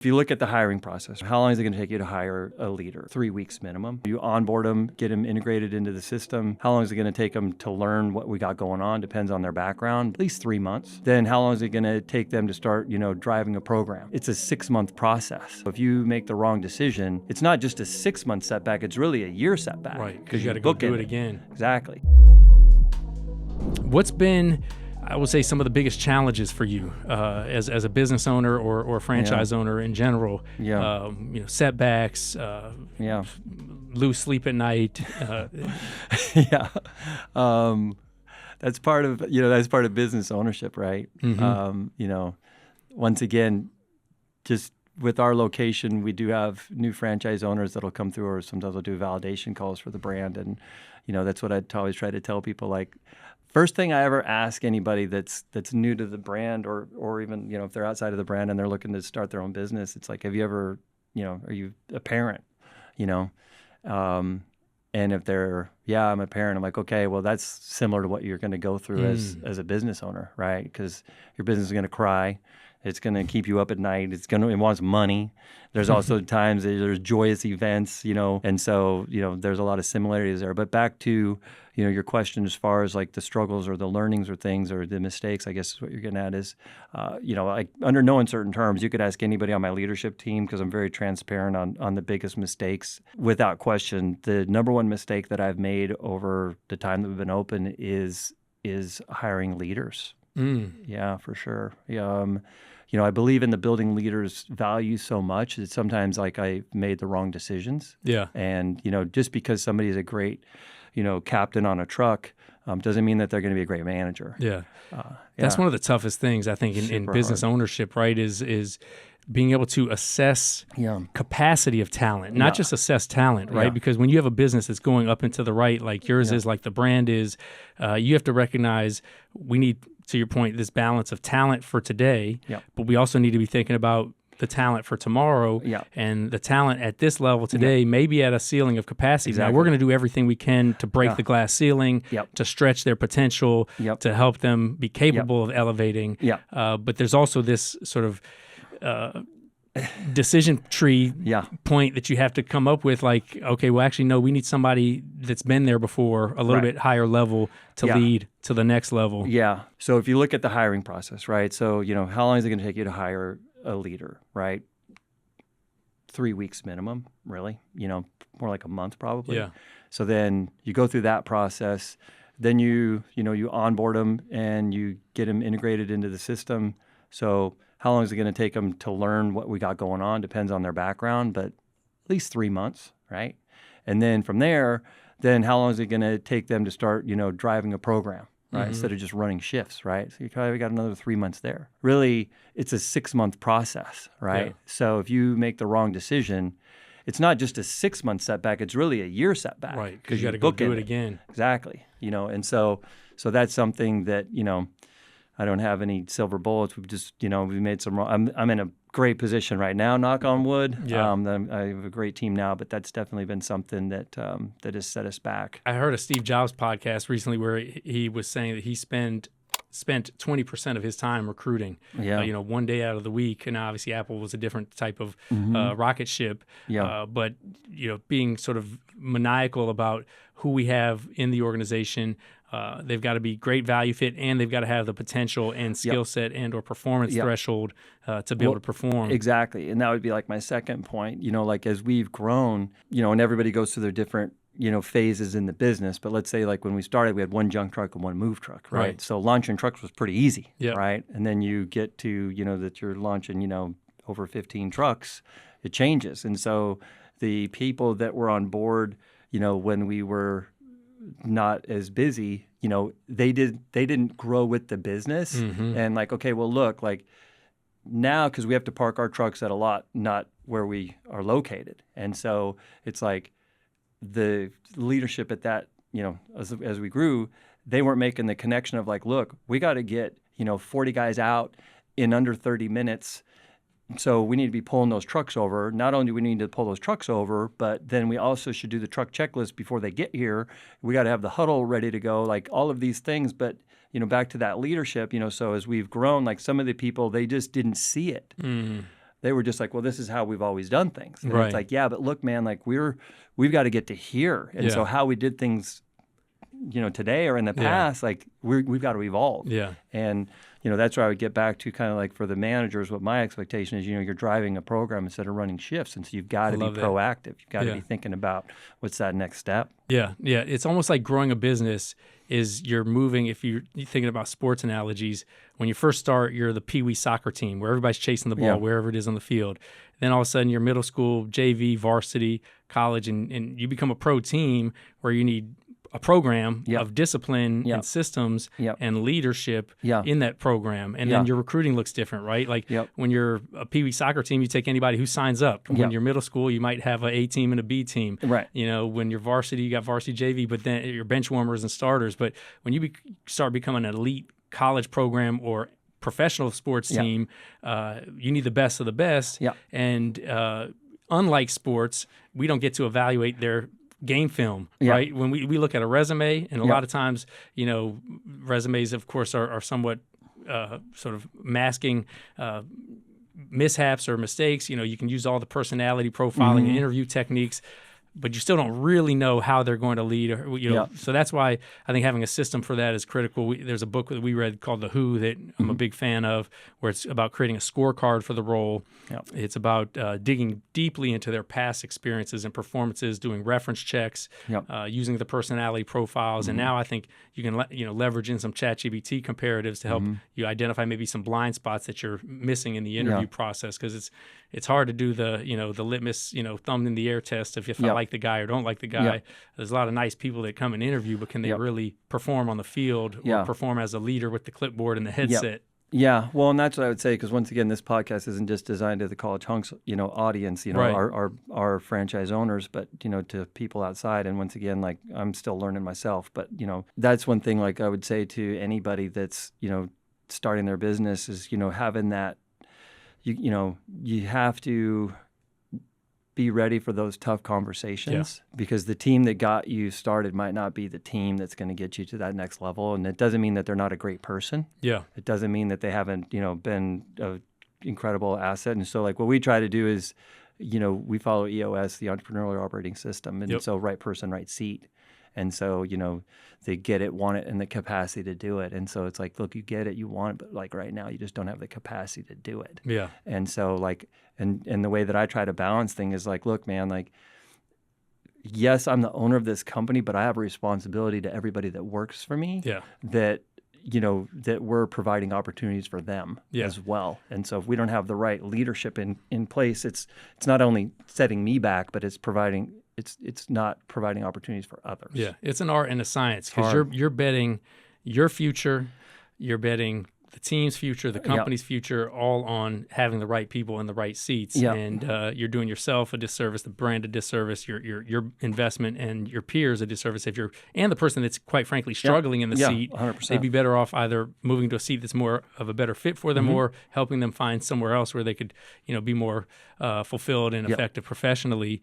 If you look at the hiring process, how long is it going to take you to hire a leader? 3 weeks minimum. You onboard them, get them integrated into the system. How long is it going to take them to learn what we got going on? Depends on their background. At least 3 months. Then how long is it going to take them to start, driving a program? It's a 6-month process. If you make the wrong decision, it's not just a 6-month setback, it's really a year setback. Right, because you got to go do it again. Exactly. What's been, I would say, some of the biggest challenges for you as a business owner or franchise owner in general? Setbacks, lose sleep at night. That's part of business ownership, right? Mm-hmm. Once again, just with our location, we do have new franchise owners that'll come through, or sometimes we'll do validation calls for the brand, and that's what I'd always try to tell people. Like, first thing I ever ask anybody that's new to the brand, or even if they're outside of the brand and they're looking to start their own business, it's like, have you ever, are you a parent? And if they're, I'm a parent, I'm like, okay, well, that's similar to what you're going to go through as a business owner, right? Because your business is going to cry. It's going to keep you up at night. It wants money. There's also times there's joyous events, and so, there's a lot of similarities there. But back to, your question as far as like the struggles or the learnings or things or the mistakes, I guess is what you're getting at is, like under no uncertain terms, you could ask anybody on my leadership team, because I'm very transparent on the biggest mistakes. Without question, the number one mistake that I've made over the time that we've been open is hiring leaders. Yeah, for sure. I believe in the building leaders' value so much that sometimes like I made the wrong decisions. Yeah. And, just because somebody is a great, captain on a truck doesn't mean that they're going to be a great manager. Yeah. That's one of the toughest things, I think, in business ownership, right, is being able to assess capacity of talent, not just assess talent, right? Because when you have a business that's going up and to the right, like yours is, like the brand is, you have to recognize we need, to your point, this balance of talent for today, but we also need to be thinking about the talent for tomorrow, and the talent at this level today may be at a ceiling of capacity. Exactly. Now, we're going to do everything we can to break the glass ceiling, to stretch their potential, to help them be capable of elevating. But there's also this sort of decision tree point that you have to come up with, like, okay, well, actually, no, we need somebody that's been there before, a little bit higher level to lead to the next level. Yeah. So if you look at the hiring process, right? So, how long is it going to take you to hire a leader, right? 3 weeks minimum, really, more like a month probably. Yeah. So then you go through that process, then you onboard them and you get them integrated into the system. So how long is it going to take them to learn what we got going on? Depends on their background, but at least 3 months, right? And then from there, then how long is it going to take them to start, driving a program, right? Instead of just running shifts, right? So you probably got another 3 months there. Really, it's a 6-month process, right? Yeah. So if you make the wrong decision, it's not just a 6-month setback, it's really a year setback. Right, because you got to go do it again. Exactly. And so that's something that, I don't have any silver bullets. We've just, we made some wrong. I'm in a great position right now, knock on wood. Yeah. I have a great team now, but that's definitely been something that has set us back. I heard a Steve Jobs podcast recently where he was saying that he spent 20% of his time recruiting, one day out of the week. And obviously Apple was a different type of rocket ship. Yeah. But, being sort of maniacal about who we have in the organization. They've got to be great value fit, and they've got to have the potential and skill set and or performance threshold to be able to perform. Exactly. And that would be like my second point, like as we've grown, and everybody goes through their different, phases in the business. But let's say like when we started, we had one junk truck and one move truck, right? So launching trucks was pretty easy, right? And then you get to, that you're launching, over 15 trucks, it changes. And so the people that were on board, when we were not as busy, they didn't grow with the business. And like, okay, well, look, like now, because we have to park our trucks at a lot, not where we are located. And so it's like the leadership at that, as we grew, they weren't making the connection of like, look, we got to get, 40 guys out in under 30 minutes. So we need to be pulling those trucks over. Not only do we need to pull those trucks over, but then we also should do the truck checklist before they get here. We got to have the huddle ready to go, like all of these things. But, back to that leadership, so as we've grown, like some of the people, they just didn't see it. They were just like, well, this is how we've always done things. And Right. it's like, yeah, but look, man, like we've got to get to here. And so how we did things, today or in the past, like we've got to evolve. Yeah. And, that's where I would get back to kind of like for the managers, what my expectation is, you're driving a program instead of running shifts. And so you've got to be proactive. You've got to be thinking about what's that next step. Yeah. Yeah. It's almost like growing a business is you're moving, if you're thinking about sports analogies, when you first start, you're the Pee Wee soccer team where everybody's chasing the ball wherever it is on the field. Then all of a sudden you're middle school, JV, varsity, college, and you become a pro team where you need a program of discipline and systems and leadership in that program. And then your recruiting looks different, right? Like when you're a Pee Wee soccer team, you take anybody who signs up. When you're middle school, you might have an A team and a B team. Right. When you're varsity, you got varsity JV, but then you're bench warmers and starters. But when you start becoming an elite college program or professional sports team, you need the best of the best. And unlike sports, we don't get to evaluate their game film, right? When we look at a resume, and a lot of times, resumes, of course, are somewhat sort of masking mishaps or mistakes. You can use all the personality profiling and interview techniques, but you still don't really know how they're going to lead. So that's why I think having a system for that is critical. There's a book that we read called The Who that I'm a big fan of, where it's about creating a scorecard for the role. It's about digging deeply into their past experiences and performances, doing reference checks, using the personality profiles. And now I think you can leverage in some ChatGPT comparatives to help you identify maybe some blind spots that you're missing in the interview process, because it's hard to do the the litmus thumb in the air test if I like the guy or don't like the guy. There's a lot of nice people that come and interview, but can they really perform on the field or perform as a leader with the clipboard and the headset? Yeah, well, and that's what I would say, because once again, this podcast isn't just designed to the College Hunks, audience, our franchise owners, but to people outside. And once again, like I'm still learning myself, but that's one thing. Like I would say to anybody that's starting their business is having that. You have to be ready for those tough conversations, because the team that got you started might not be the team that's going to get you to that next level. And it doesn't mean that they're not a great person. Yeah. It doesn't mean that they haven't, been an incredible asset. And so like what we try to do is, we follow EOS, the Entrepreneurial Operating System. And so right person, right seat. And so, they get it, want it, and the capacity to do it. And so it's like, look, you get it, you want it, but like right now you just don't have the capacity to do it. Yeah. And so like, and the way that I try to balance things is like, look, man, like, yes, I'm the owner of this company, but I have a responsibility to everybody that works for me. Yeah. That we're providing opportunities for them as well. And so if we don't have the right leadership in place, it's not only setting me back, but it's not providing opportunities for others. Yeah, it's an art and a science, because you're betting your future, you're betting the team's future, the company's future, all on having the right people in the right seats. And you're doing yourself a disservice, the brand a disservice, your investment, and your peers a disservice. And the person that's quite frankly struggling in the seat, 100%. They'd be better off either moving to a seat that's more of a better fit for them, or helping them find somewhere else where they could, be more fulfilled and effective professionally.